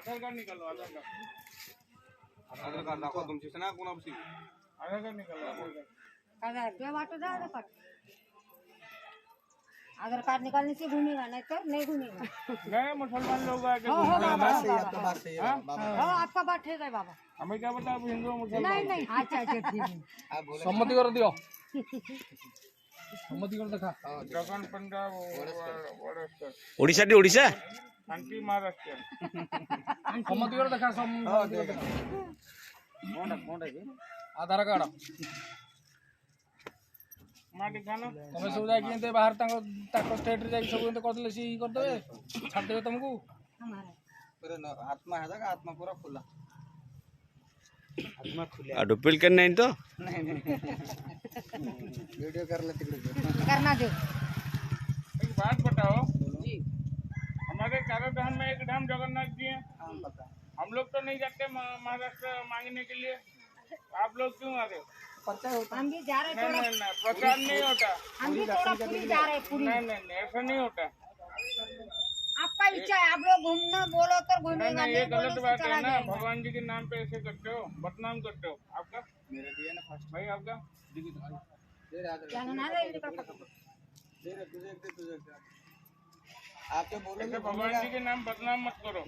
आधार card निकालो, आधार card दाखवा तुमची ना कोणाशी आधार कार्ड निकालो, आधार ते वाटो जा आधार कार्ड निकालने से घूमेगा, नहीं तो नहीं घूमेगा। गए मुसलमान लोग आके हो आपका बात ठीक है बाबा। हमें क्या पता आप हिंदू मुसलमान। नहीं नहीं अच्छा अच्छा ठीक है। सम्मति कर दियो, सम्मति कर देखा। जगन पंजाब ओडिशा टी ओडिशा शांति महाराष्ट्र सम्मति कर देखा। आधार कार्ड माँ दिखाना तमें सब जाके बाहर स्टेट रे सब करदे सी करदे छाड़ देबे तुमको। हमारा आत्मा है ना, आत्मा पूरा खुला, आत्मा खुले। डुप्लीकेट नहीं तो नहीं वीडियो कर ले तिकडे करना दो। एक बात बताओ जी, हमारे चारों में एक धाम जगन्नाथ जी है। पता हम लोग तो नहीं जाते महाराष्ट्र मांगने के लिए, आप लोग क्यों आ रहे हो? हम भी जा रहे नहीं थोड़ा, नहीं नहीं, प्रचार नहीं होता। हम भी थोड़ा पूरी जा रहे पूरी। नहीं नहीं नहीं, ऐसा नहीं होता। आपका इच्छा है, आप लोग घूमना बोलो तो नहीं घूमेगा, नहीं, ये नहीं बोलो गलत तो बात चला है ना। जाएगा। भगवान जी के नाम पे ऐसे करते हो, बदनाम करते हो। आपका मेरे दिए ना फर्स्ट भाई, आपका दे क्या ना रे तुझे आपके बोलो ऐसे भगवान जी के नाम बदनाम मत करो।